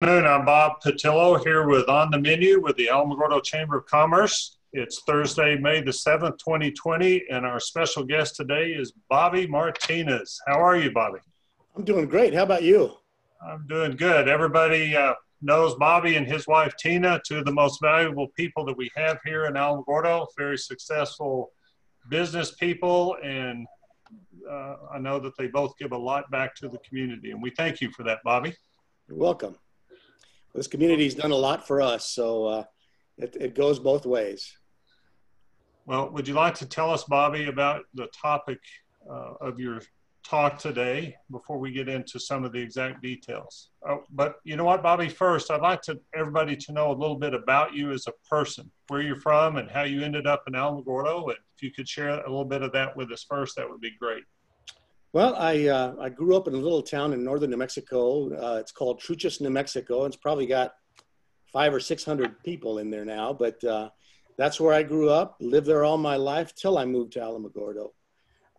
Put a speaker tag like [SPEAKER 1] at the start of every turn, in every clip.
[SPEAKER 1] Afternoon. I'm Bob Patillo here with On the Menu with the Alamogordo Chamber of Commerce. It's Thursday, May the 7th, 2020, and our special guest today is Bobby Martinez. How are you, Bobby?
[SPEAKER 2] I'm doing great. How about you?
[SPEAKER 1] I'm doing good. Everybody knows Bobby and his wife, Tina, two of the most valuable people that we have here in Alamogordo, very successful business people, and I know that they both give a lot back to the community, and we thank you for that, Bobby.
[SPEAKER 2] You're welcome. This community's done a lot for us, so it goes both ways.
[SPEAKER 1] Well, would you like to tell us, Bobby, about the topic of your talk today before we get into some of the exact details? But you know what, Bobby, first, I'd like everybody to know a little bit about you as a person, where you're from and how you ended up in Alamogordo. And if you could share a little bit of that with us first, that would be great.
[SPEAKER 2] Well, I grew up in a little town in northern New Mexico. It's called Truchas, New Mexico. It's probably got 500 or 600 people in there now, but that's where I grew up, lived there all my life till I moved to Alamogordo.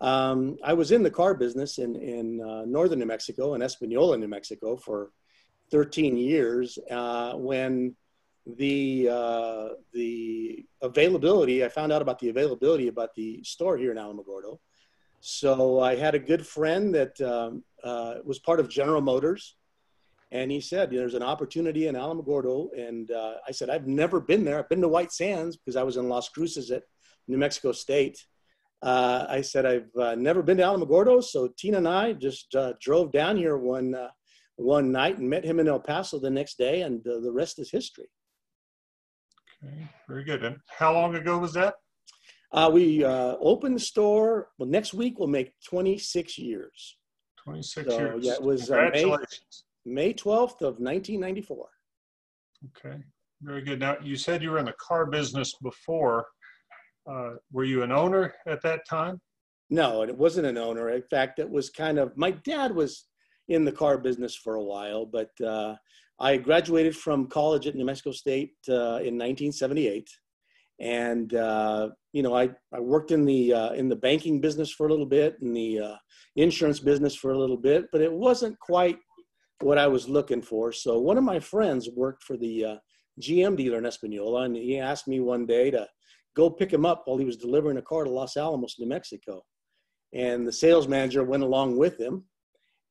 [SPEAKER 2] I was in the car business in northern New Mexico, in Espanola, New Mexico, for 13 years. When the availability, I found out about the availability about the store here in Alamogordo. So I had a good friend that was part of General Motors, and he said, there's an opportunity in Alamogordo. And I said, I've never been there. I've been to White Sands because I was in Las Cruces at New Mexico State. I said, I've never been to Alamogordo. So Tina and I just drove down here one night and met him in El Paso the next day, and the rest is history.
[SPEAKER 1] Okay, very good. And how long ago was that?
[SPEAKER 2] We opened the store. Well, next week we'll make 26 years.
[SPEAKER 1] 26 years.
[SPEAKER 2] Yeah, it was
[SPEAKER 1] Congratulations.
[SPEAKER 2] May 12th of 1994.
[SPEAKER 1] Okay, very good. Now, you said you were in the car business before. Were you an owner at that time?
[SPEAKER 2] No, it wasn't an owner. In fact, it was my dad was in the car business for a while, but I graduated from college at New Mexico State in 1978. And, I worked in the banking business for a little bit, and the insurance business for a little bit, but it wasn't quite what I was looking for. So one of my friends worked for the GM dealer in Espanola, and he asked me one day to go pick him up while he was delivering a car to Los Alamos, New Mexico. And the sales manager went along with him,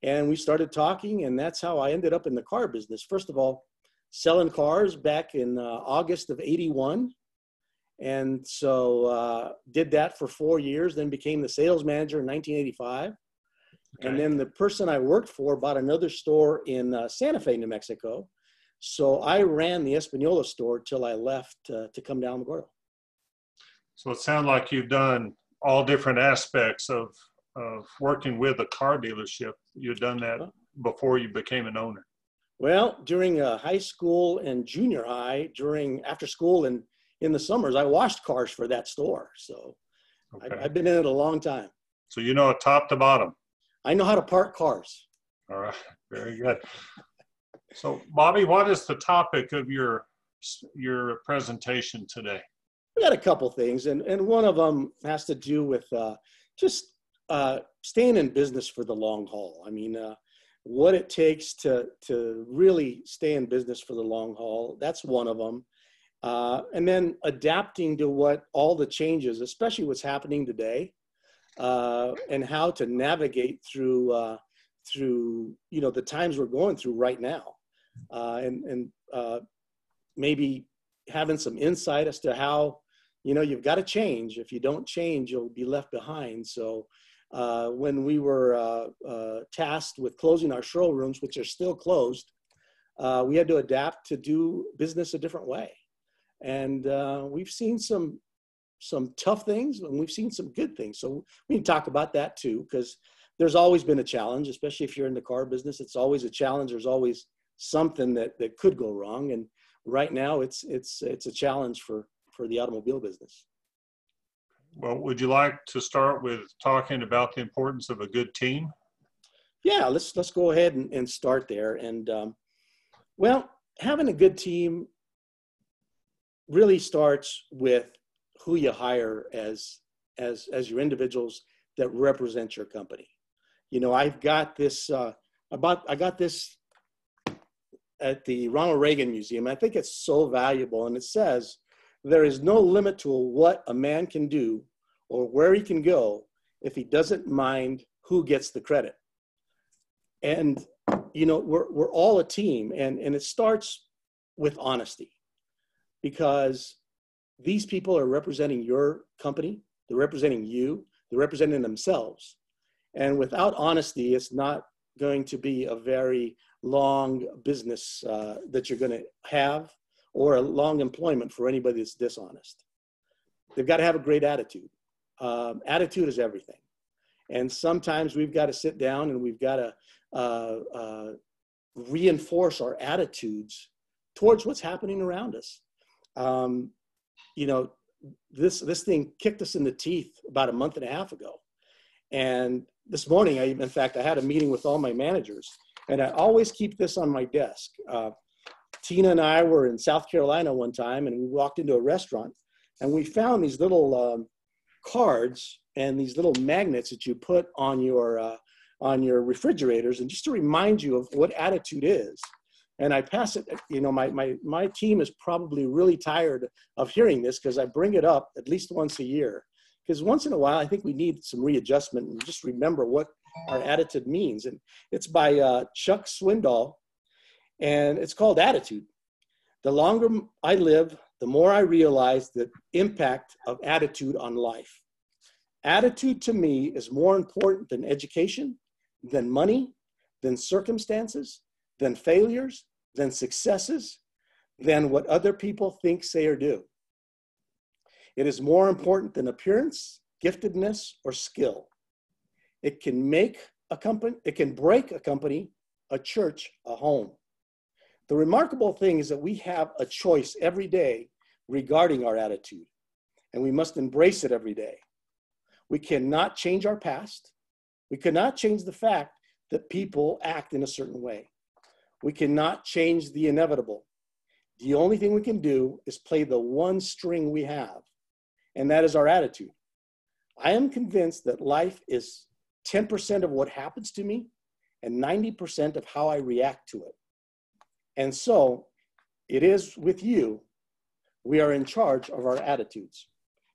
[SPEAKER 2] and we started talking, and that's how I ended up in the car business. First of all, selling cars back in August of '81. And so did that for 4 years, then became the sales manager in 1985. Okay. And then the person I worked for bought another store in Santa Fe, New Mexico. So I ran the Espanola store till I left to come down to Alamogordo.
[SPEAKER 1] So it sounds like you've done all different aspects of working with a car dealership. You've done that before you became an owner.
[SPEAKER 2] Well, during high school and junior high, after school and in the summers, I washed cars for that store. So okay. I've been in it a long time.
[SPEAKER 1] So you know it top to bottom.
[SPEAKER 2] I know how to park cars.
[SPEAKER 1] All right, very good. So Bobby, what is the topic of your presentation today?
[SPEAKER 2] We got a couple things, and one of them has to do with just staying in business for the long haul. I mean, what it takes to really stay in business for the long haul. That's one of them. And then adapting to what all the changes, especially what's happening today, and how to navigate through the times we're going through right now, and maybe having some insight as to how you've got to change. If you don't change, you'll be left behind. So when we were tasked with closing our showrooms, which are still closed, we had to adapt to do business a different way. And we've seen some tough things, and we've seen some good things. So we can talk about that too, because there's always been a challenge, especially if you're in the car business. It's always a challenge. There's always something that could go wrong. And right now it's a challenge for the automobile business.
[SPEAKER 1] Well, would you like to start with talking about the importance of a good team?
[SPEAKER 2] Yeah, let's go ahead and start there. And well, having a good team really starts with who you hire as your individuals that represent your company. I've got this I got this at the Ronald Reagan Museum. I think it's so valuable. And it says, there is no limit to what a man can do or where he can go if he doesn't mind who gets the credit. And, you know, we're all a team, and it starts with honesty, because these people are representing your company, they're representing you, they're representing themselves. And without honesty, it's not going to be a very long business that you're going to have, or a long employment for anybody that's dishonest. They've got to have a great attitude. Attitude is everything. And sometimes we've got to sit down and we've got to reinforce our attitudes towards what's happening around us. You know, this thing kicked us in the teeth about a month and a half ago. And this morning, in fact, I had a meeting with all my managers, and I always keep this on my desk. Tina and I were in South Carolina one time, and we walked into a restaurant, and we found these little cards and these little magnets that you put on your refrigerators, and just to remind you of what attitude is. And I pass it, you know, my team is probably really tired of hearing this, because I bring it up at least once a year. Because once in a while, I think we need some readjustment and just remember what our attitude means. And it's by Chuck Swindoll, and it's called Attitude. The longer I live, the more I realize the impact of attitude on life. Attitude to me is more important than education, than money, than circumstances, than failures, than successes, than what other people think, say, or do. It is more important than appearance, giftedness, or skill. It can make a company, it can break a company, a church, a home. The remarkable thing is that we have a choice every day regarding our attitude, and we must embrace it every day. We cannot change our past. We cannot change the fact that people act in a certain way. We cannot change the inevitable. The only thing we can do is play the one string we have, and that is our attitude. I am convinced that life is 10% of what happens to me and 90% of how I react to it. And so it is with you. We are in charge of our attitudes.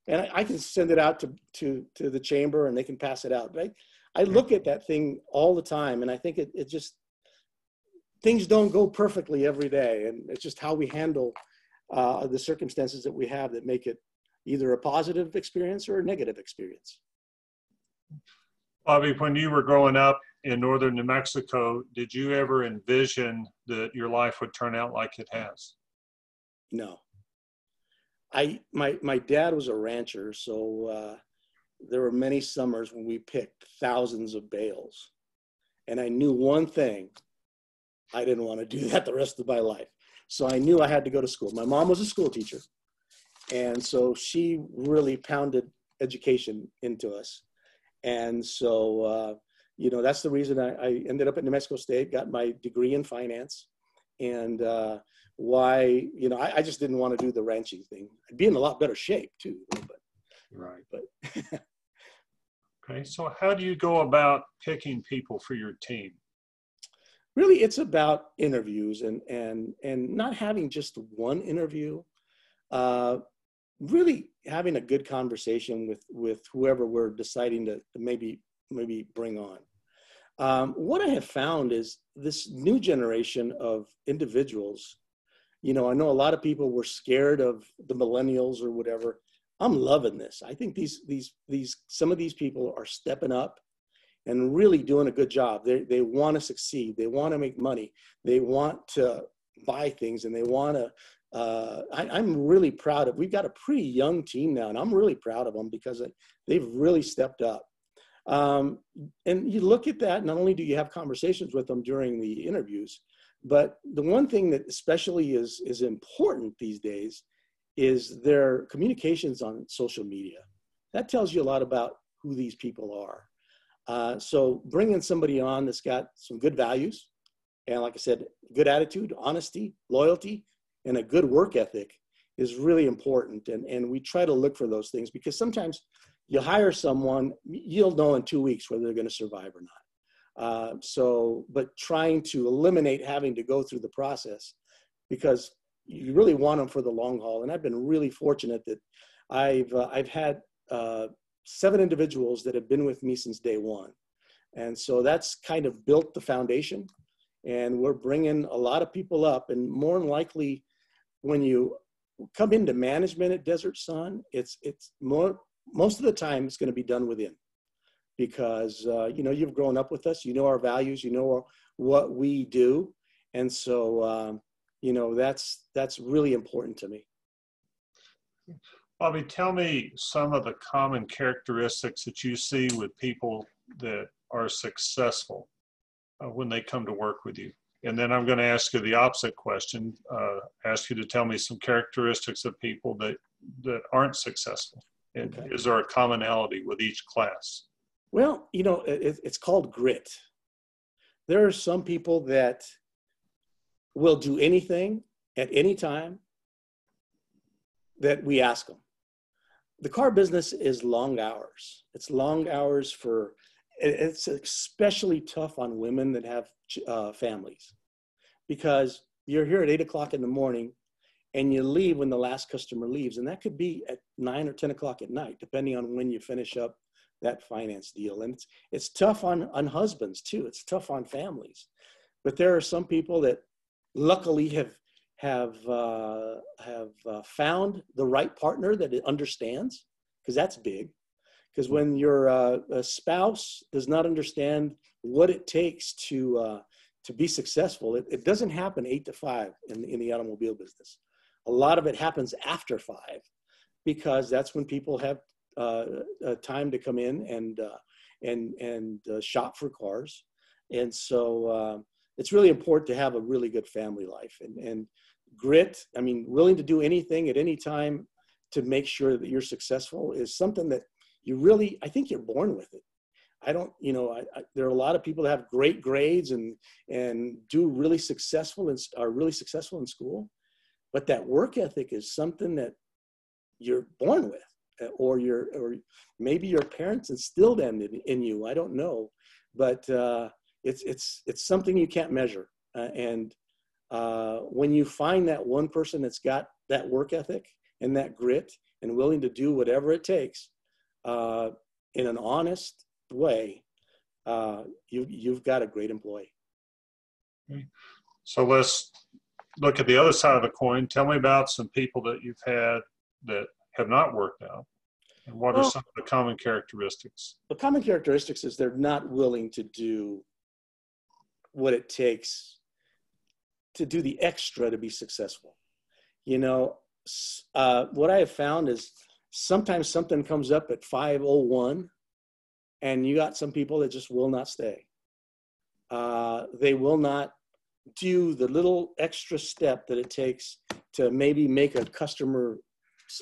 [SPEAKER 2] And I can send it out to the chamber, and they can pass it out. Right? I look at that thing all the time, and I think it just, things don't go perfectly every day. And it's just how we handle the circumstances that we have that make it either a positive experience or a negative experience.
[SPEAKER 1] Bobby, when you were growing up in northern New Mexico, did you ever envision that your life would turn out like it has?
[SPEAKER 2] No. My dad was a rancher, so there were many summers when we picked thousands of bales. And I knew one thing: I didn't want to do that the rest of my life. So I knew I had to go to school. My mom was a school teacher, and so she really pounded education into us. And so, you know, that's the reason I ended up at New Mexico State, got my degree in finance, and why, you know, I just didn't want to do the ranching thing. I'd be in a lot better shape too. But,
[SPEAKER 1] right.
[SPEAKER 2] But
[SPEAKER 1] okay. So how do you go about picking people for your team?
[SPEAKER 2] Really, it's about interviews and not having just one interview. Really having a good conversation with whoever we're deciding to maybe bring on. What I have found is this new generation of individuals. You know, I know a lot of people were scared of the millennials or whatever. I'm loving this. I think some of these people are stepping up and really doing a good job. They want to succeed. They want to make money. They want to buy things, and they want to. I'm really proud of. We've got a pretty young team now, and I'm really proud of them because they've really stepped up. And you look at that. Not only do you have conversations with them during the interviews, but the one thing that especially is important these days is their communications on social media. That tells you a lot about who these people are. So bringing somebody on that's got some good values, and like I said, good attitude, honesty, loyalty, and a good work ethic is really important. And we try to look for those things, because sometimes you hire someone, you'll know in 2 weeks whether they're going to survive or not. But trying to eliminate having to go through the process, because you really want them for the long haul. And I've been really fortunate that I've had 7 individuals that have been with me since day one. And so that's kind of built the foundation, and we're bringing a lot of people up. And more than likely, when you come into management at Desert Sun, most of the time it's going to be done within, because you've grown up with us, you know our values, you know what we do, and so that's really important to me.
[SPEAKER 1] Bobby, tell me some of the common characteristics that you see with people that are successful when they come to work with you. And then I'm going to ask you the opposite question, ask you to tell me some characteristics of people that aren't successful. And okay, is there a commonality with each class?
[SPEAKER 2] Well, it's called grit. There are some people that will do anything at any time that we ask them. The car business is long hours. It's long hours it's especially tough on women that have families, because you're here at 8 o'clock in the morning and you leave when the last customer leaves. And that could be at 9 or 10 o'clock at night, depending on when you finish up that finance deal. And it's tough on husbands too. It's tough on families. But there are some people that luckily have found the right partner that it understands, because that's big. Because when your a spouse does not understand what it takes to be successful, it doesn't happen 8 to 5 in the automobile business. A lot of it happens after 5, because that's when people have time to come in and shop for cars. And so it's really important to have a really good family life, and grit. I mean, willing to do anything at any time to make sure that you're successful is something that I think you're born with it. There are a lot of people that have great grades and do really successful and are really successful in school, but that work ethic is something that you're born with, or maybe your parents instilled in you. I don't know, but it's something you can't measure. And when you find that one person that's got that work ethic and that grit and willing to do whatever it takes in an honest way, you've got a great employee.
[SPEAKER 1] So let's look at the other side of the coin. Tell me about some people that you've had that have not worked out, and what are some of the common characteristics? The
[SPEAKER 2] common characteristics is they're not willing to do what it takes to do the extra to be successful. What I have found is sometimes something comes up at 5:01 and you got some people that just will not stay. They will not do the little extra step that it takes to maybe make a customer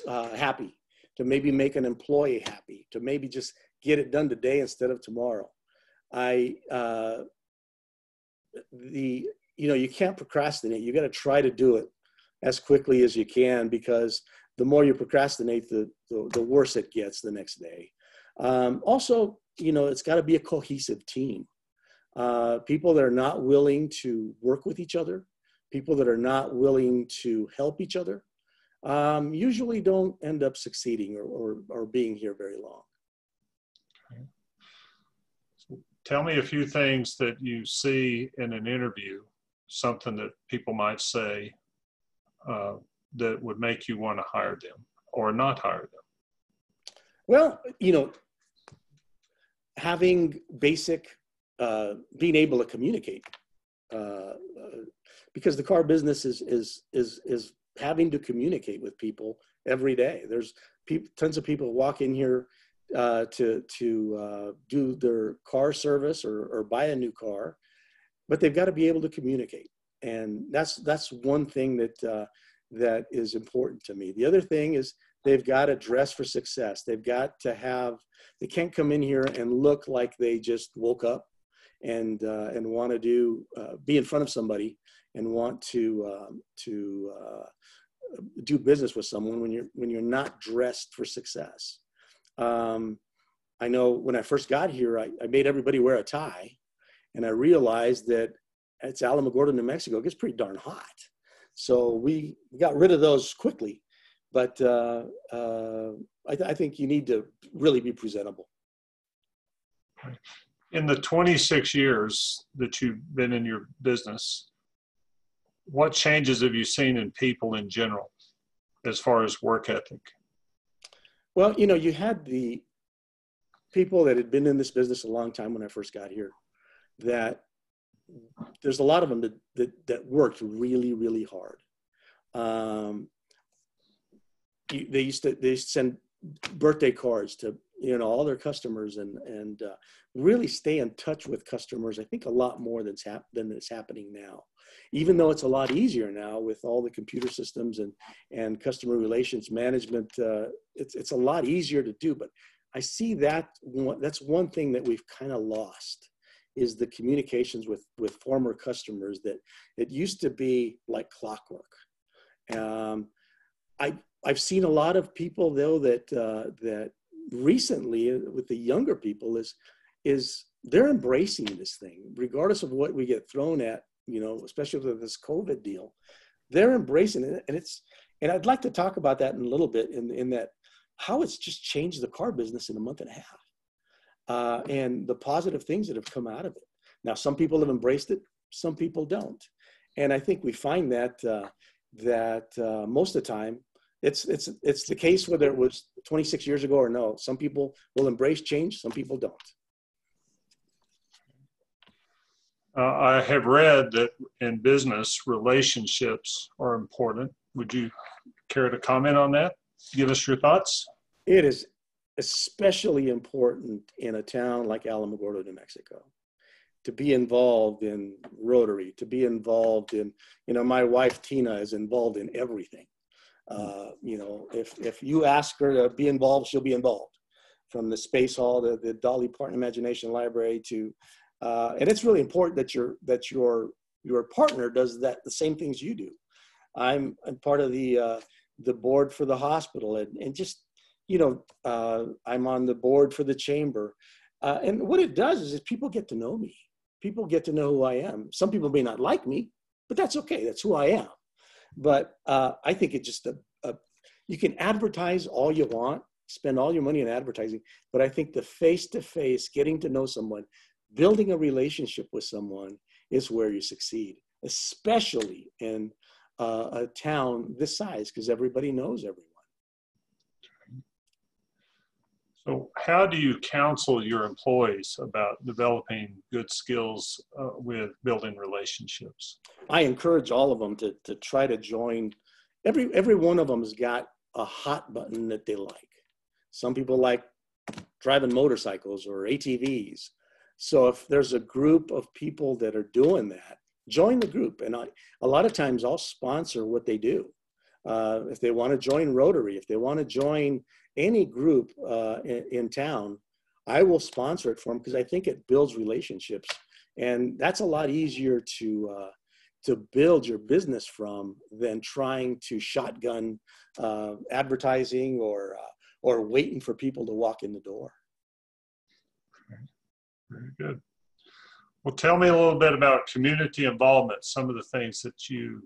[SPEAKER 2] happy, to maybe make an employee happy, to maybe just get it done today instead of tomorrow. You can't procrastinate. You got to try to do it as quickly as you can, because the more you procrastinate, the worse it gets the next day. Also, it's got to be a cohesive team. People that are not willing to work with each other, people that are not willing to help each other, usually don't end up succeeding or being here very long.
[SPEAKER 1] Okay. So tell me a few things that you see in an interview, something that people might say that would make you want to hire them or not hire them.
[SPEAKER 2] Well, having basic, being able to communicate, because the car business is having to communicate with people every day. There's tons of people walk in here to do their car service or buy a new car, but they've got to be able to communicate. And that's one thing that is important to me. The other thing is they've got to dress for success. They can't come in here and look like they just woke up and want to be in front of somebody and want to do business with someone when you're not dressed for success. I know when I first got here, I made everybody wear a tie, And I realized that it's Alamogordo, New Mexico. It gets pretty darn hot. So we got rid of those quickly. But I think you need to really be presentable.
[SPEAKER 1] In the 26 years that you've been in your business, what changes have you seen in people in general as far as work ethic?
[SPEAKER 2] Well, you had the people that had been in this business a long time when I first got here, that there's a lot of them that worked really, really hard. They used to send birthday cards to all their customers and really stay in touch with customers. I think a lot more than is happening now, even though it's a lot easier now with all the computer systems and customer relations management. It's a lot easier to do, but I see that's one thing that we've kind of lost, is the communications with former customers. That it used to be like clockwork. I've seen a lot of people though that recently with the younger people is they're embracing this thing, regardless of what we get thrown at, especially with this COVID deal. They're embracing it, and I'd like to talk about that in a little bit, in that how it's just changed the car business in a month and a half, and the positive things that have come out of it. Now, some people have embraced it, some people don't, and I think we find that most of the time it's the case whether it was 26 years ago or no. Some people will embrace change, some people don't.
[SPEAKER 1] I have read that in business, relationships are important. Would you care to comment on that? Give us your thoughts.
[SPEAKER 2] It is especially important in a town like Alamogordo, New Mexico, to be involved in Rotary, to be involved in, my wife, Tina, is involved in everything. If you ask her to be involved, she'll be involved, from the Space Hall, the Dolly Parton Imagination Library to, and it's really important that your partner does the same things you do. I'm part of the board for the hospital, and just, I'm on the board for the chamber. And what it does is people get to know me. People get to know who I am. Some people may not like me, but that's okay. That's who I am. But I think it just, you can advertise all you want, spend all your money on advertising, but I think the face-to-face, getting to know someone, building a relationship with someone is where you succeed, especially in a town this size, because everybody knows everyone.
[SPEAKER 1] So how do you counsel your employees about developing good skills with building relationships?
[SPEAKER 2] I encourage all of them to try to join. Every one of them has got a hot button that they like. Some people like driving motorcycles or ATVs. So if there's a group of people that are doing that, join the group. And a lot of times I'll sponsor what they do. If they want to join Rotary, if they want to join any group in town, I will sponsor it for them, because I think it builds relationships. And that's a lot easier to build your business from than trying to shotgun advertising or waiting for people to walk in the door.
[SPEAKER 1] Okay. Very good. Well, tell me a little bit about community involvement, some of the things that you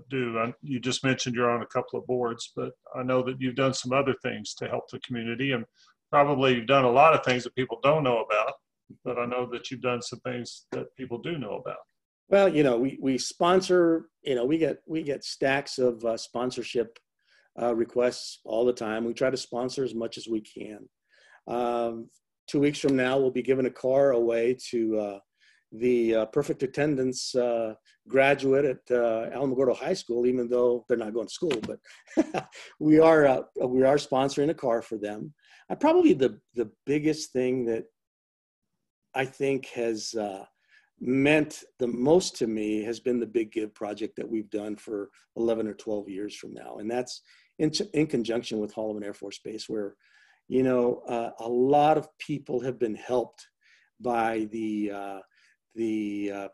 [SPEAKER 1] do. You just mentioned you're on a couple of boards, but I know that you've done some other things to help the community, and probably you've done a lot of things that people don't know about, but I know that you've done some things that people do know about.
[SPEAKER 2] Well, we sponsor, we get stacks of sponsorship requests all the time. We try to sponsor as much as we can. 2 weeks from now, we'll be giving a car away to the perfect attendance graduate at Alamogordo High School, even though they're not going to school, but we are sponsoring a car for them. Probably the biggest thing that I think has meant the most to me has been the Big Give project that we've done for 11 or 12 years from now. And that's in conjunction with Holloman Air Force Base, where, a lot of people have been helped by the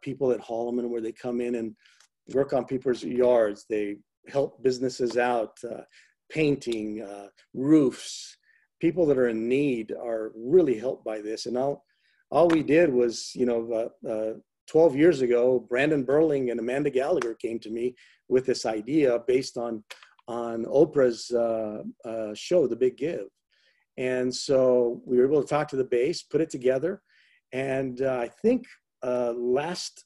[SPEAKER 2] people at Holloman, where they come in and work on people's yards. They help businesses out, painting, roofs. People that are in need are really helped by this. And all we did was, 12 years ago, Brandon Burling and Amanda Gallagher came to me with this idea based on Oprah's show, The Big Give. And so we were able to talk to the base, put it together. And I think the last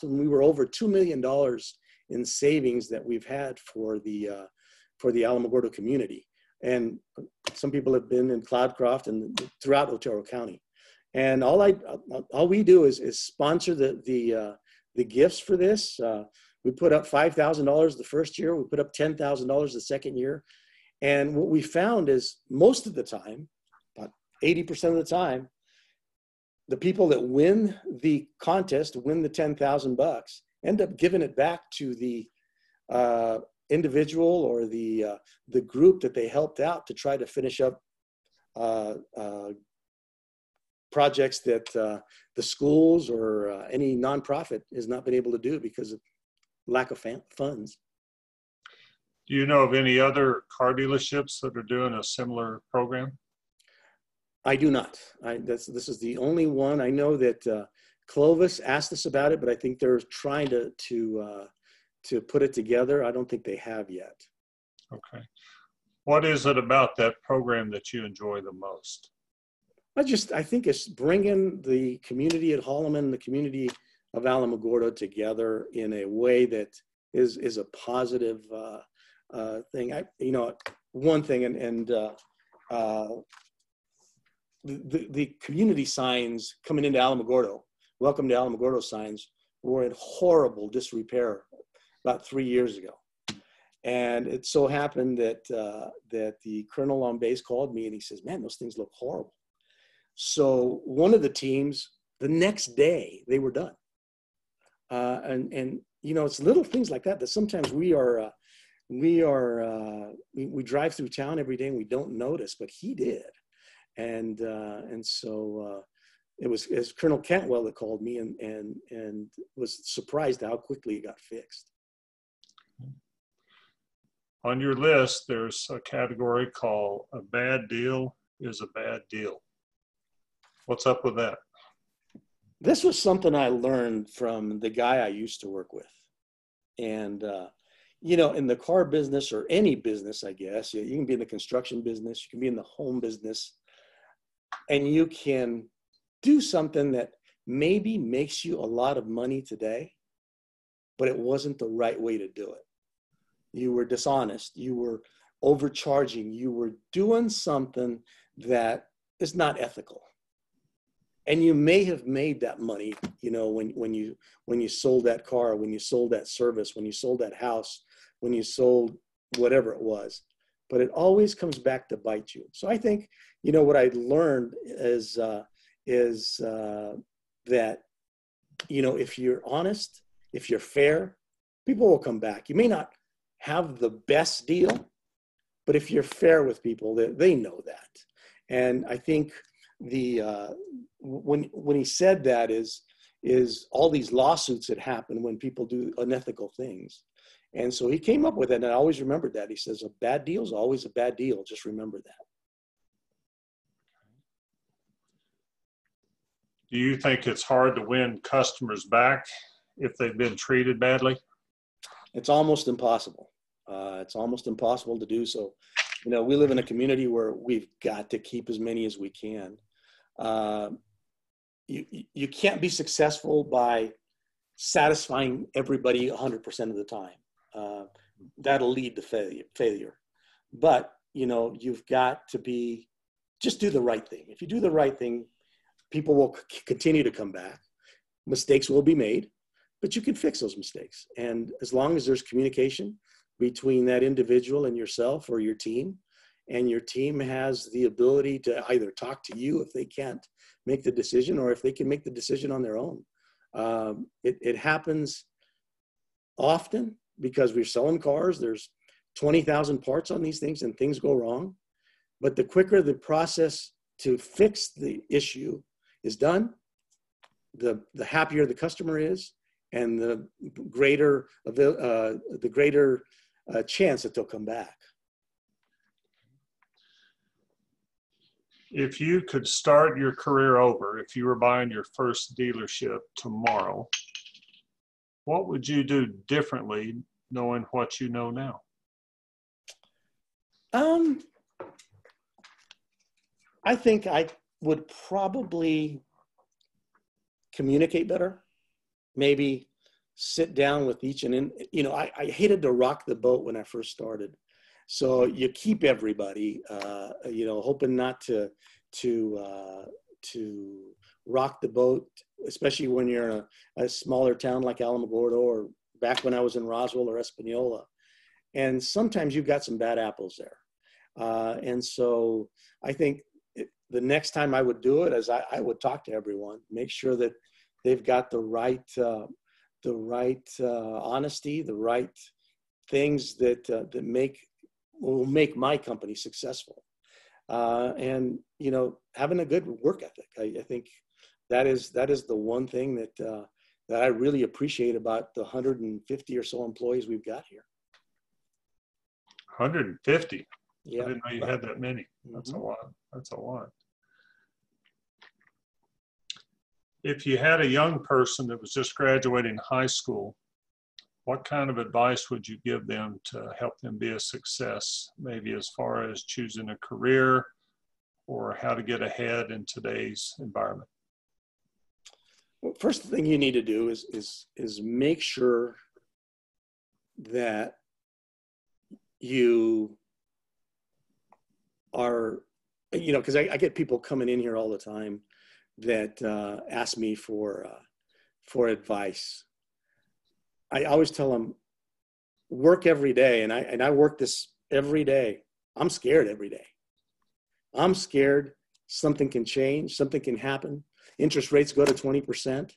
[SPEAKER 2] one, we were over $2 million in savings that we've had for the Alamogordo community. And some people have been in Cloudcroft and throughout Otero County. And all we do is sponsor the gifts for this. We put up $5,000 the first year. We put up $10,000 the second year. And what we found is most of the time, about 80% of the time, the people that win the contest, win the $10,000, end up giving it back to the individual or the group that they helped out to try to finish up projects that the schools or any nonprofit has not been able to do because of lack of funds.
[SPEAKER 1] Do you know of any other car dealerships that are doing a similar program?
[SPEAKER 2] I do not. This is the only one. I know that Clovis asked us about it, but I think they're trying to put it together. I don't think they have yet.
[SPEAKER 1] Okay. What is it about that program that you enjoy the most?
[SPEAKER 2] I think it's bringing the community at Holloman, the community of Alamogordo together in a way that is a positive thing. One thing, and the community signs coming into Alamogordo, welcome to Alamogordo signs, were in horrible disrepair about 3 years ago. And it so happened that the colonel on base called me and he says, man, those things look horrible. So one of the teams, the next day, they were done. And it's little things like that sometimes we drive through town every day and we don't notice, but he did. And so it was Colonel Cantwell that called me and was surprised how quickly it got fixed.
[SPEAKER 1] On your list, there's a category called a bad deal is a bad deal. What's up with that?
[SPEAKER 2] This was something I learned from the guy I used to work with. And, in the car business or any business, I guess, you can be in the construction business, you can be in the home business, and you can do something that maybe makes you a lot of money today, but it wasn't the right way to do it. You were dishonest, you were overcharging, you were doing something that is not ethical. And you may have made that money, when you sold that car, when you sold that service, when you sold that house, when you sold whatever it was. But it always comes back to bite you. So I think, what I learned is that, if you're honest, if you're fair, people will come back. You may not have the best deal, but if you're fair with people, they know that. And I think when he said that is all these lawsuits that happen when people do unethical things. And so he came up with it, and I always remembered that. He says, a bad deal is always a bad deal. Just remember that.
[SPEAKER 1] Do you think it's hard to win customers back if they've been treated badly?
[SPEAKER 2] It's almost impossible. It's almost impossible to do so. We live in a community where we've got to keep as many as we can. You can't be successful by satisfying everybody 100% of the time. That'll lead to failure. But, you've got to just do the right thing. If you do the right thing, people will continue to come back. Mistakes will be made, but you can fix those mistakes. And as long as there's communication between that individual and yourself or your team, and your team has the ability to either talk to you if they can't make the decision, or if they can make the decision on their own. It happens often because we're selling cars. There's 20,000 parts on these things and things go wrong. But the quicker the process to fix the issue is done, the happier the customer is, and the greater chance that they'll come back.
[SPEAKER 1] If you could start your career over, if you were buying your first dealership tomorrow, what would you do differently knowing what you know now?
[SPEAKER 2] I think I would probably communicate better. Maybe sit down with each I hated to rock the boat when I first started. So you keep everybody, hoping not to rock the boat, especially when you're in a smaller town like Alamogordo, or back when I was in Roswell or Espanola. And sometimes you've got some bad apples there. And so I think the next time I would do it is I would talk to everyone, make sure that they've got the right honesty, the right things that will make my company successful. And having a good work ethic. I think that is the one thing that I really appreciate about the 150 or so employees we've got here.
[SPEAKER 1] 150.
[SPEAKER 2] Yeah.
[SPEAKER 1] I didn't know you had that many. That's
[SPEAKER 2] Mm-hmm.
[SPEAKER 1] a lot. That's a lot. If you had a young person that was just graduating high school, what kind of advice would you give them to help them be a success, maybe as far as choosing a career or how to get ahead in today's environment?
[SPEAKER 2] Well, first thing you need to do is make sure that you are, because I get people coming in here all the time that ask me for advice. I always tell them, work every day, and I work this every day. I'm scared every day. I'm scared something can change, something can happen. Interest rates go to 20%.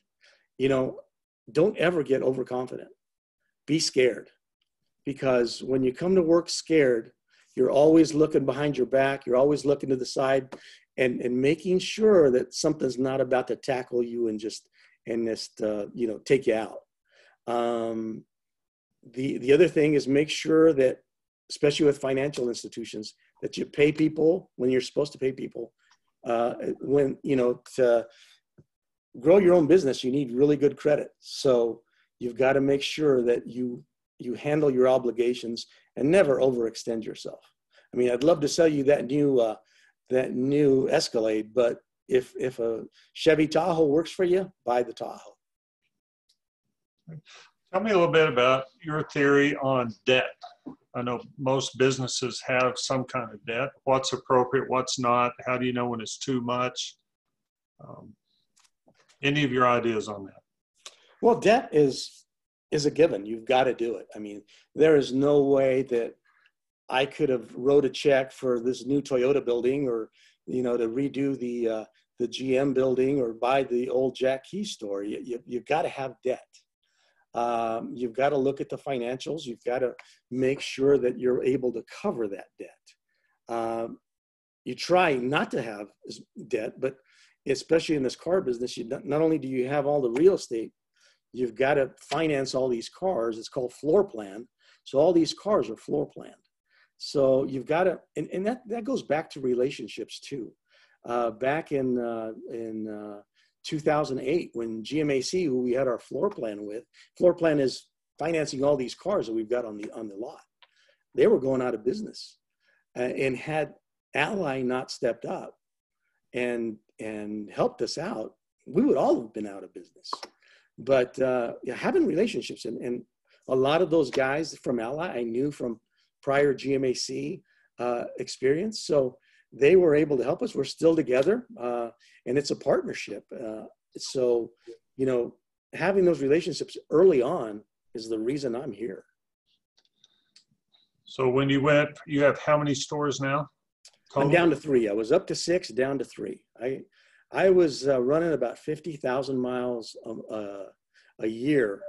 [SPEAKER 2] Don't ever get overconfident. Be scared, because when you come to work scared, you're always looking behind your back. You're always looking to the side, and making sure that something's not about to tackle you and just take you out. The other thing is make sure that, especially with financial institutions, that you pay people when you're supposed to pay people. To grow your own business, you need really good credit. So you've got to make sure that you handle your obligations and never overextend yourself. I mean, I'd love to sell you that new Escalade, but if a Chevy Tahoe works for you, buy the Tahoe.
[SPEAKER 1] Tell me a little bit about your theory on debt. I know most businesses have some kind of debt. What's appropriate, what's not? How do you know when it's too much? Any of your ideas on that?
[SPEAKER 2] Well, debt is a given. You've got to do it. I mean, there is no way that I could have wrote a check for this new Toyota building, or to redo the GM building, or buy the old Jack Key store. You've got to have debt. You've got to look at the financials. You've got to make sure that you're able to cover that debt. You try not to have debt, but especially in this car business, not only do you have all the real estate, you've got to finance all these cars. It's called floor plan. So all these cars are floor planned. So you've got to, and that goes back to relationships too. Back in 2008, when GMAC, who we had our floor plan is financing all these cars that we've got on the lot. They were going out of business, and had Ally not stepped up and helped us out, we would all have been out of business. But having relationships, and a lot of those guys from Ally I knew from prior GMAC experience. So they were able to help us. We're still together, and it's a partnership. So, having those relationships early on is the reason I'm here.
[SPEAKER 1] So when you have how many stores now? Total?
[SPEAKER 2] I'm down to 3. I was up to 6, down to 3. I was running about 50,000 miles a year,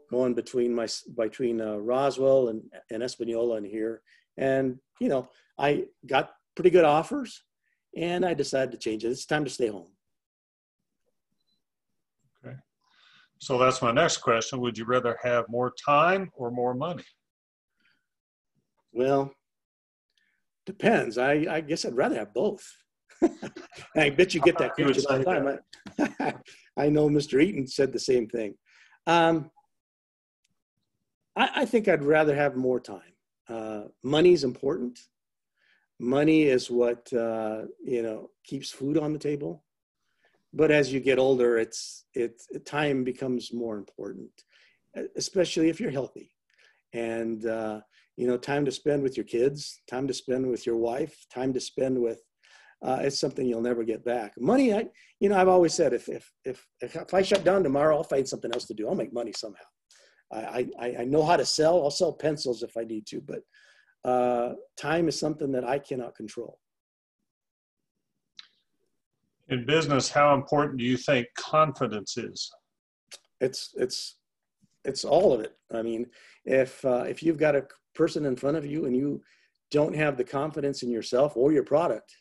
[SPEAKER 2] going between Roswell and Espanola and here. And, I got pretty good offers, and I decided to change it. It's time to stay home.
[SPEAKER 1] Okay. So that's my next question. Would you rather have more time or more money?
[SPEAKER 2] Well, depends. I guess I'd rather have both. I bet you get that
[SPEAKER 1] You would
[SPEAKER 2] question all the
[SPEAKER 1] say
[SPEAKER 2] time. I know Mr. Eaton said the same thing. I think I'd rather have more time. Money's important. Money is what keeps food on the table. But as you get older, time becomes more important, especially if you're healthy. And time to spend with your kids, time to spend with your wife, time to spend with it's something you'll never get back. Money, I've always said if I shut down tomorrow, I'll find something else to do. I'll make money somehow. I know how to sell. I'll sell pencils if I need to, but time is something that I cannot control.
[SPEAKER 1] In business, how important do you think confidence is?
[SPEAKER 2] It's all of it. I mean, if you've got a person in front of you and you don't have the confidence in yourself or your product,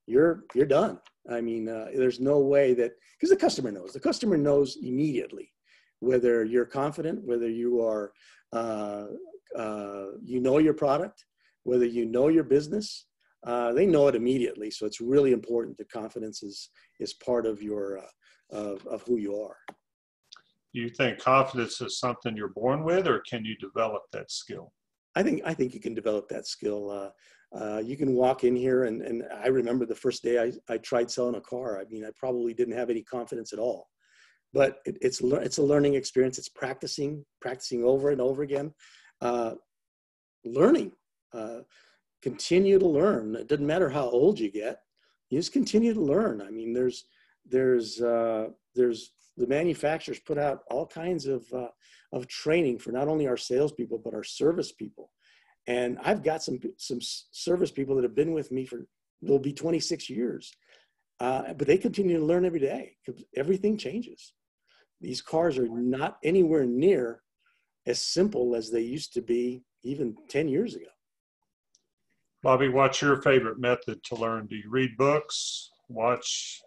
[SPEAKER 2] you're done. I mean, there's no way that, because the customer knows immediately whether you're confident, whether you are, your product, whether you know your business. They know it immediately. So it's really important that confidence is part of your of who you are.
[SPEAKER 1] Do you think confidence is something you're born with, or can you develop that skill?
[SPEAKER 2] I think you can develop that skill. You can walk in here, and I remember the first day I tried selling a car. I mean, I probably didn't have any confidence at all. But it's a learning experience. It's practicing over and over again, learning. Continue to learn. It doesn't matter how old you get. You just continue to learn. I mean, there's the manufacturers put out all kinds of training for not only our salespeople but our service people. And I've got some service people that have been with me will be 26 years, but they continue to learn every day because everything changes. These cars are not anywhere near as simple as they used to be even 10 years ago.
[SPEAKER 1] Bobby, what's your favorite method to learn? Do you read books, watch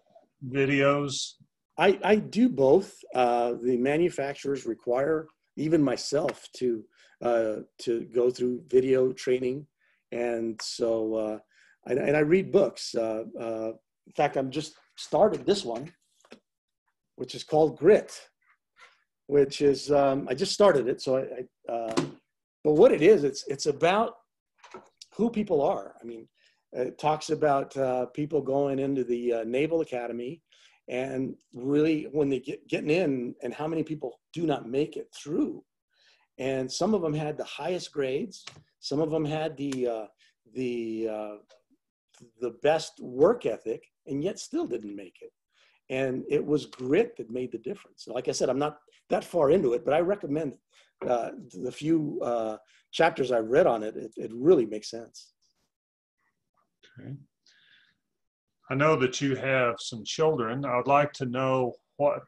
[SPEAKER 1] videos?
[SPEAKER 2] I do both. The manufacturers require even myself to go through video training, and so I read books. In fact, I'm just started this one, which is called Grit, which is I just started it. So but what it is, it's about who people are. I mean, it talks about people going into the Naval Academy and really when they getting in and how many people do not make it through. And some of them had the highest grades. Some of them had the best work ethic and yet still didn't make it. And it was grit that made the difference. Like I said, I'm not that far into it, but I recommend the few chapters I've read on it. It really makes sense.
[SPEAKER 1] Okay. I know that you have some children. I would like to know what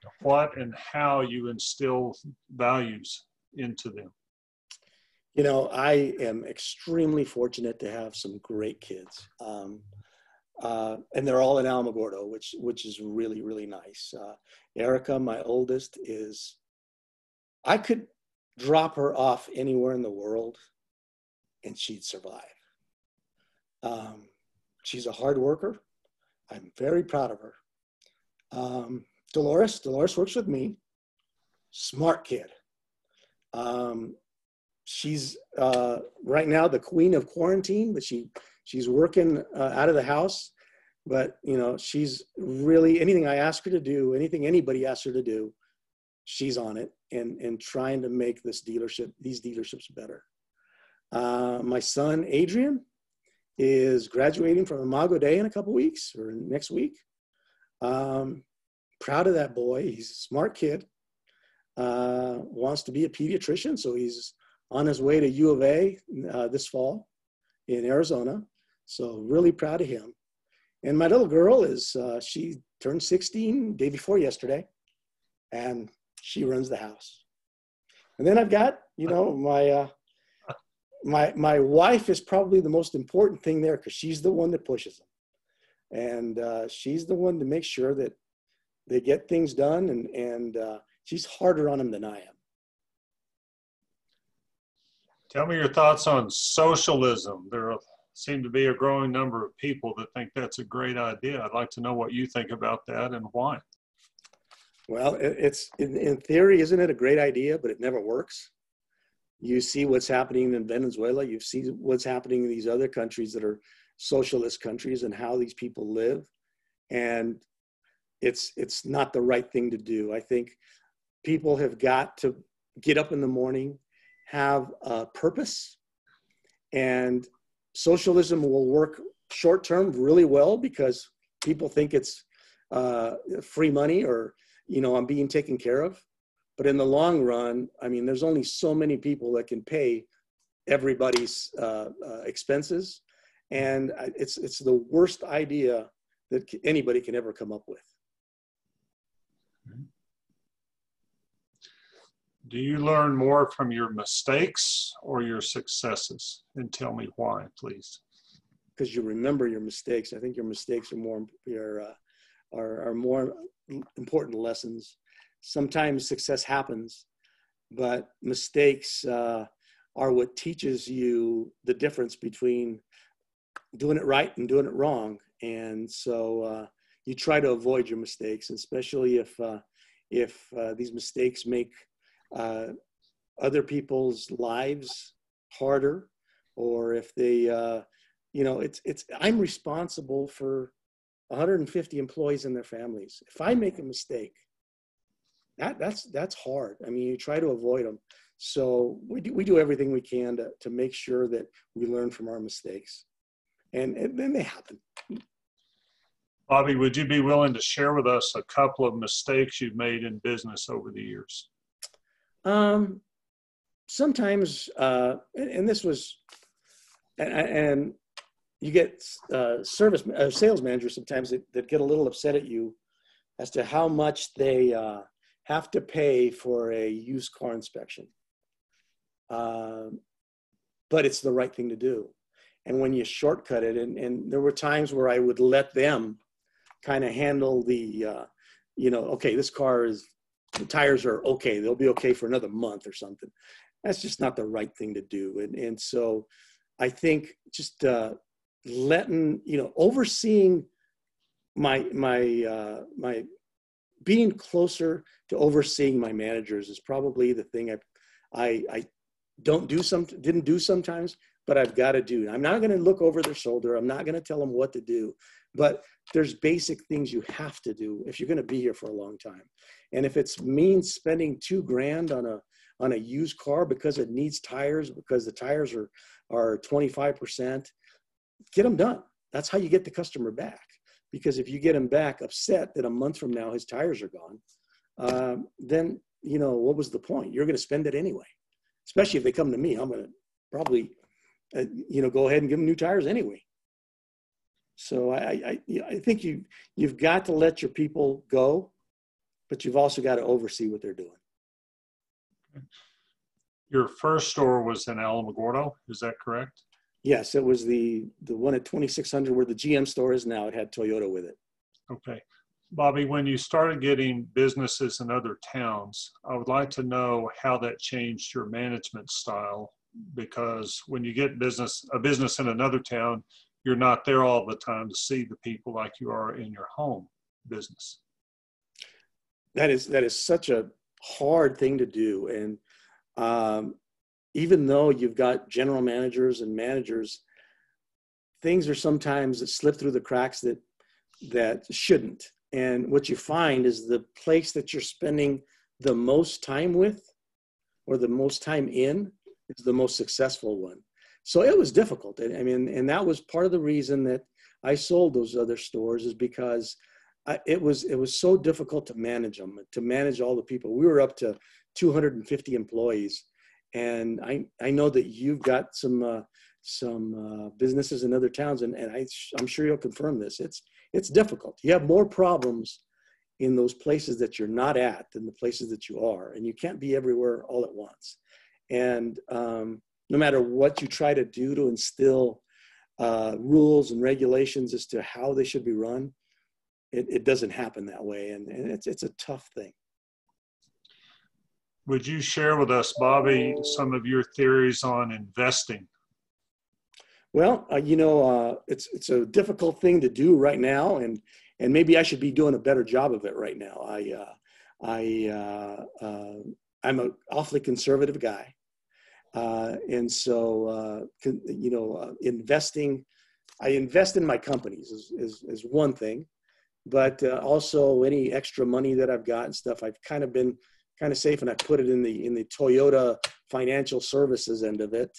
[SPEAKER 1] and how you instill values into them.
[SPEAKER 2] You know, I am extremely fortunate to have some great kids. And they're all in Alamogordo, which is really, really nice. Erica, my oldest, I could drop her off anywhere in the world and she'd survive. She's a hard worker. I'm very proud of her. Dolores works with me. Smart kid. She's right now the queen of quarantine, but she's working out of the house. But you know, she's really, anything I ask her to do, anything anybody asks her to do, she's on it and trying to make these dealerships better. My son Adrian is graduating from Imago Dei in a couple weeks or next week. Proud of that boy. He's a smart kid. Wants to be a pediatrician, so he's on his way to U of A this fall in Arizona. So really proud of him. And my little girl she turned 16 day before yesterday, and she runs the house. And then I've got, you know, my wife is probably the most important thing there because she's the one that pushes them. And she's the one to make sure that they get things done, and she's harder on them than I am.
[SPEAKER 1] Tell me your thoughts on socialism. There are seem to be a growing number of people that think that's a great idea. I'd like to know what you think about that and why.
[SPEAKER 2] Well, it's in theory, isn't it a great idea, but it never works. You see what's happening in Venezuela. You see what's happening in these other countries that are socialist countries and how these people live. And it's not the right thing to do. I think people have got to get up in the morning, have a purpose, and socialism will work short term really well because people think it's free money or, I'm being taken care of. But in the long run, I mean, there's only so many people that can pay everybody's expenses. And it's the worst idea that anybody can ever come up with.
[SPEAKER 1] Do you learn more from your mistakes or your successes? And tell me why, please.
[SPEAKER 2] Because you remember your mistakes. I think your mistakes are more important lessons. Sometimes success happens, but mistakes are what teaches you the difference between doing it right and doing it wrong. And so you try to avoid your mistakes, especially if these mistakes make other people's lives harder, or if they, I'm responsible for 150 employees and their families. If I make a mistake, that's hard. I mean, you try to avoid them. So we do everything we can to make sure that we learn from our mistakes, and then they happen.
[SPEAKER 1] Bobby, would you be willing to share with us a couple of mistakes you've made in business over the years?
[SPEAKER 2] Sometimes, and this was, and you get sales managers sometimes that get a little upset at you as to how much they have to pay for a used car inspection. But it's the right thing to do. And when you shortcut it, and there were times where I would let them kind of handle the, okay, this car the tires are okay. They'll be okay for another month or something. That's just not the right thing to do. And so I think just overseeing my being closer to overseeing my managers is probably the thing I didn't do sometimes, but I've got to do. I'm not going to look over their shoulder. I'm not going to tell them what to do, but there's basic things you have to do if you're going to be here for a long time. And if it means spending $2,000 on a used car because it needs tires, because the tires are 25%, get them done. That's how you get the customer back. Because if you get him back upset that a month from now his tires are gone, then, what was the point? You're going to spend it anyway. Especially if they come to me, I'm going to probably, go ahead and give them new tires anyway. So I think you've got to let your people go, but you've also got to oversee what they're doing.
[SPEAKER 1] Your first store was in Alamogordo, is that correct?
[SPEAKER 2] Yes, it was the one at 2600 where the GM store is now. It had Toyota with it.
[SPEAKER 1] Okay. Bobby, when you started getting businesses in other towns, I would like to know how that changed your management style, because when you get a business in another town, you're not there all the time to see the people like you are in your home business.
[SPEAKER 2] That is such a hard thing to do. And even though you've got general managers and managers, things are sometimes that slip through the cracks that shouldn't. And what you find is the place that you're spending the most time with or the most time in is the most successful one. So it was difficult. I mean, and that was part of the reason that I sold those other stores, is because it was so difficult to manage them, to manage all the people. We were up to 250 employees. And I know that you've got some businesses in other towns, and I'm sure you'll confirm this. It's difficult. You have more problems in those places that you're not at than the places that you are, and you can't be everywhere all at once. And no matter what you try to do to instill rules and regulations as to how they should be run, it doesn't happen that way, and it's a tough thing.
[SPEAKER 1] Would you share with us, Bobby, some of your theories on investing?
[SPEAKER 2] Well, it's a difficult thing to do right now, and maybe I should be doing a better job of it right now. I'm an awfully conservative guy, and so investing. I invest in my companies is one thing, but also any extra money that I've got and stuff, I've kind of been kind of safe, and I put it in the Toyota financial services end of it.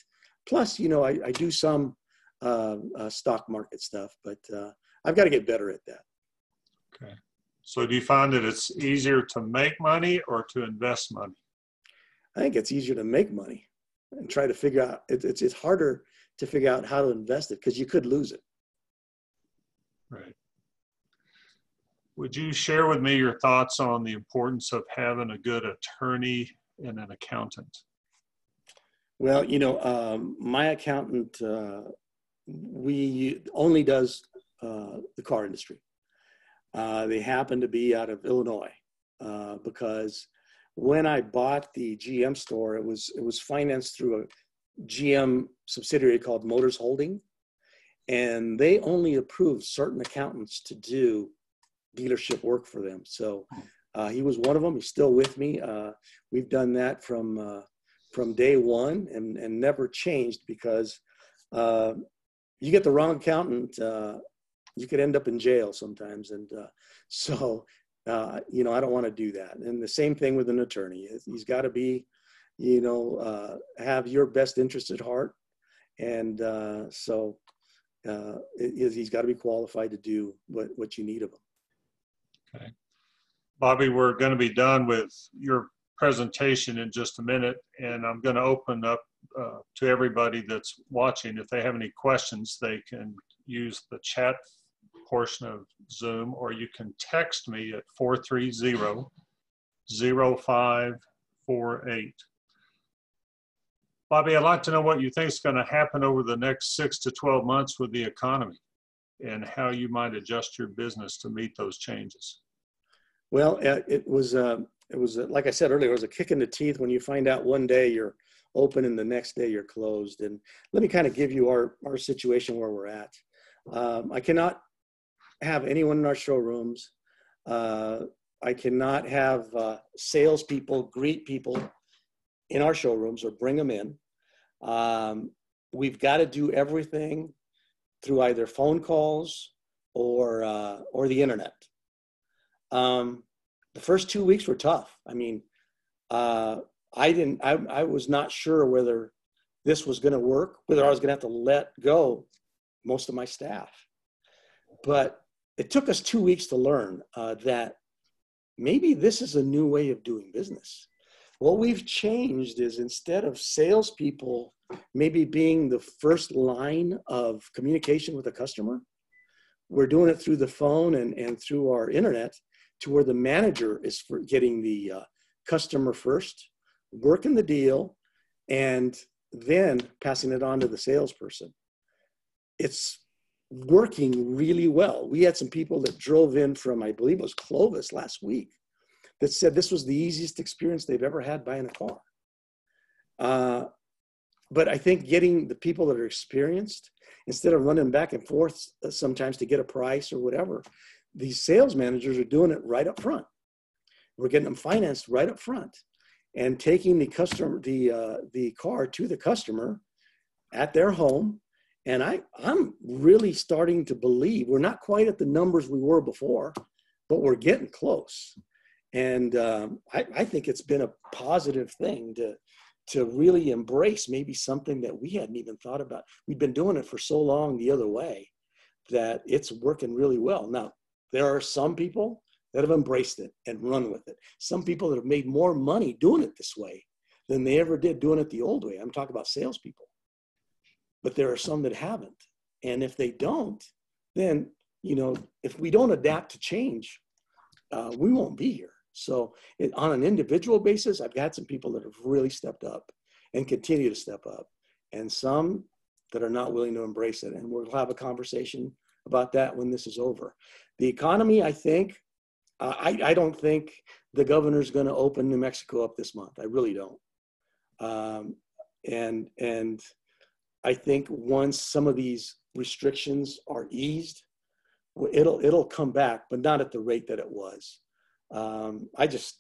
[SPEAKER 2] Plus, I do some stock market stuff, but I've got to get better at that.
[SPEAKER 1] Okay. So do you find that it's easier to make money or to invest money?
[SPEAKER 2] I think it's easier to make money and try to figure out. It's harder to figure out how to invest it because you could lose it.
[SPEAKER 1] Right. Would you share with me your thoughts on the importance of having a good attorney and an accountant?
[SPEAKER 2] Well, my accountant, we only does the car industry. They happen to be out of Illinois because when I bought the GM store, it was financed through a GM subsidiary called Motors Holding, and they only approved certain accountants to do dealership work for them. So he was one of them. He's still with me. We've done that from day one and never changed because you get the wrong accountant, you could end up in jail sometimes. And I don't want to do that. And the same thing with an attorney. He's got to be, have your best interest at heart. And he's got to be qualified to do what you need of him.
[SPEAKER 1] Okay. Bobby, we're going to be done with your presentation in just a minute, and I'm going to open up to everybody that's watching. If they have any questions, they can use the chat portion of Zoom, or you can text me at 430-0548. Bobby, I'd like to know what you think is going to happen over the next 6 to 12 months with the economy and how you might adjust your business to meet those changes.
[SPEAKER 2] Well, it was like I said earlier, it was a kick in the teeth when you find out one day you're open and the next day you're closed. And let me kind of give you our situation where we're at. I cannot have anyone in our showrooms. I cannot have salespeople greet people in our showrooms or bring them in. We've got to do everything through either phone calls or the internet. The first 2 weeks were tough. I mean, I was not sure whether this was going to work, whether I was going to have to let go most of my staff. But it took us 2 weeks to learn that maybe this is a new way of doing business. What we've changed is instead of salespeople maybe being the first line of communication with a customer, we're doing it through the phone and through our internet to where the manager is for getting the customer first, working the deal, and then passing it on to the salesperson. It's working really well. We had some people that drove in from, I believe it was Clovis last week, that said this was the easiest experience they've ever had buying a car. But I think getting the people that are experienced, instead of running back and forth sometimes to get a price or whatever, these sales managers are doing it right up front. We're getting them financed right up front and taking the customer, the car to the customer at their home. And I'm really starting to believe we're not quite at the numbers we were before, but we're getting close. And I think it's been a positive thing to really embrace maybe something that we hadn't even thought about. We've been doing it for so long the other way that it's working really well. Now, there are some people that have embraced it and run with it. Some people that have made more money doing it this way than they ever did doing it the old way. I'm talking about salespeople. But there are some that haven't. And if they don't, then, if we don't adapt to change, we won't be here. So on an individual basis, I've got some people that have really stepped up and continue to step up, and some that are not willing to embrace it. And we'll have a conversation about that when this is over. The economy, I think, I don't think the governor's going to open New Mexico up this month. I really don't. And I think once some of these restrictions are eased, it'll come back, but not at the rate that it was. I just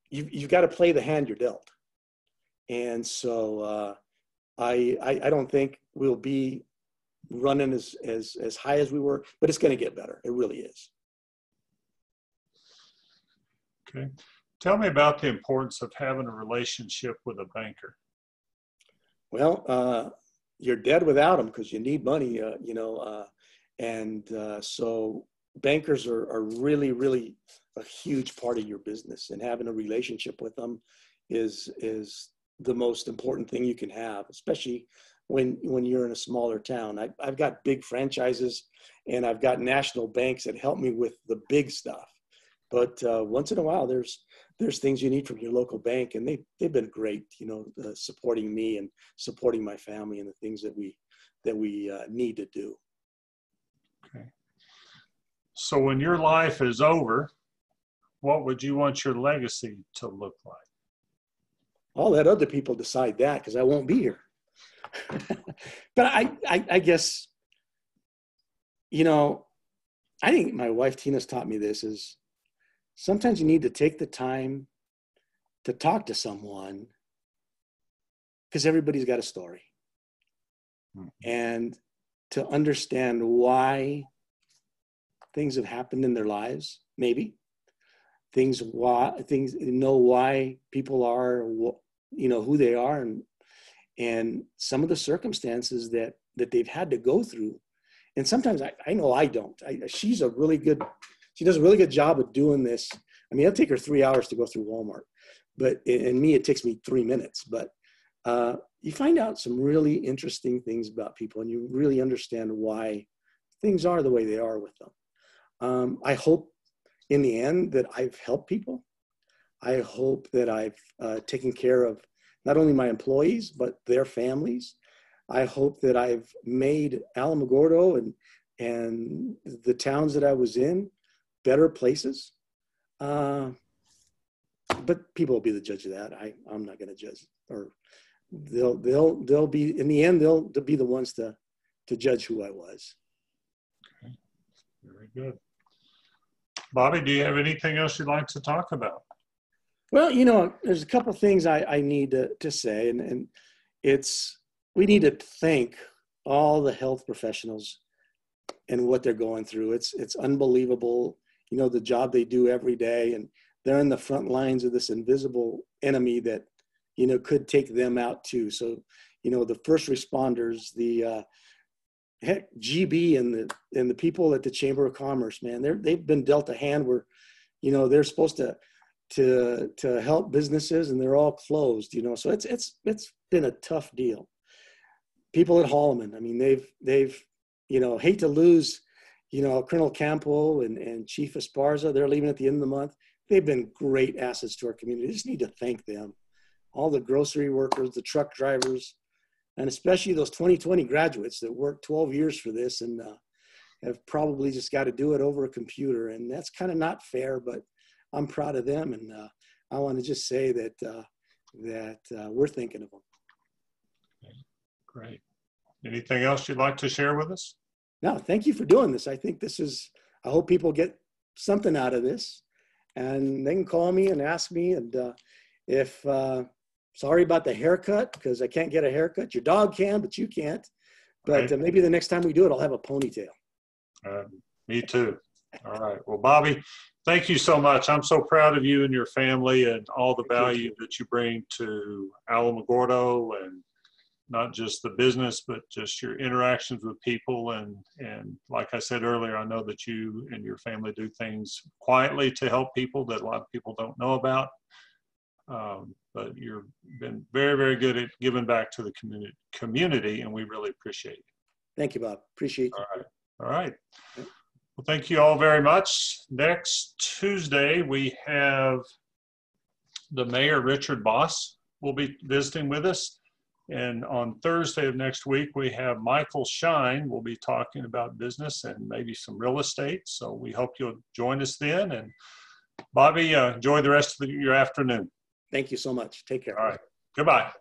[SPEAKER 2] you've got to play the hand you're dealt, and so I don't think we'll be running as high as we were, but it's going to get better. It really is.
[SPEAKER 1] Okay. Tell me about the importance of having a relationship with a banker.
[SPEAKER 2] Well, you're dead without them because you need money, so bankers are really, really a huge part of your business, and having a relationship with them is the most important thing you can have, especially when you're in a smaller town. I've got big franchises, and I've got national banks that help me with the big stuff. But once in a while, there's things you need from your local bank, and they've been great, supporting me and supporting my family and the things that we need to do.
[SPEAKER 1] Okay. So when your life is over, what would you want your legacy to look like?
[SPEAKER 2] I'll let other people decide that because I won't be here. But I guess, I think my wife Tina's taught me this is sometimes you need to take the time to talk to someone because everybody's got a story. And to understand why things have happened in their lives, maybe why people are, who they are, and some of the circumstances that they've had to go through. And sometimes I know I don't. She does a really good job of doing this. I mean, it'll take her 3 hours to go through Walmart, and me, it takes me 3 minutes. But you find out some really interesting things about people, and you really understand why things are the way they are with them. I hope in the end that I've helped people. I hope that I've taken care of not only my employees, but their families. I hope that I've made Alamogordo and the towns that I was in better places. But people will be the judge of that. I'm not going to judge, or they'll be, in the end, they'll be the ones to judge who I was.
[SPEAKER 1] Okay. Very good. Bobby, do you have anything else you'd like to talk about?
[SPEAKER 2] Well, there's a couple of things I need to say, and we need to thank all the health professionals and what they're going through. It's unbelievable, the job they do every day, and they're in the front lines of this invisible enemy that, could take them out too. So, the first responders, the GB and the people at the Chamber of Commerce, man, they've been dealt a hand where, they're supposed to help businesses, and they're all closed, so it's been a tough deal. People at Holloman, I mean, they've hate to lose, Colonel Campo and Chief Esparza. They're leaving at the end of the month. They've been great assets to our community. We just need to thank them. All the grocery workers, the truck drivers, and especially those 2020 graduates that worked 12 years for this and have probably just got to do it over a computer. And that's kind of not fair, but I'm proud of them. And I want to just say that we're thinking of them.
[SPEAKER 1] Okay. Great. Anything else you'd like to share with us?
[SPEAKER 2] No, thank you for doing this. I think I hope people get something out of this, and they can call me and ask me. And if sorry about the haircut, because I can't get a haircut. Your dog can, but you can't. But
[SPEAKER 1] right.
[SPEAKER 2] Maybe the next time we do it, I'll have a ponytail.
[SPEAKER 1] Me too. All right. Well, Bobby, thank you so much. I'm so proud of you and your family and all the value that you bring to Alamogordo, and not just the business, but just your interactions with people. And like I said earlier, I know that you and your family do things quietly to help people that a lot of people don't know about. But you've been very, very good at giving back to the community, and we really appreciate it.
[SPEAKER 2] Thank you, Bob. Appreciate you.
[SPEAKER 1] All right. Well, thank you all very much. Next Tuesday, we have the Mayor, Richard Boss, will be visiting with us. And on Thursday of next week, we have Michael Shine. We'll be talking about business and maybe some real estate. So we hope you'll join us then. And Bobby, enjoy the rest of your afternoon.
[SPEAKER 2] Thank you so much. Take care.
[SPEAKER 1] All right. Goodbye.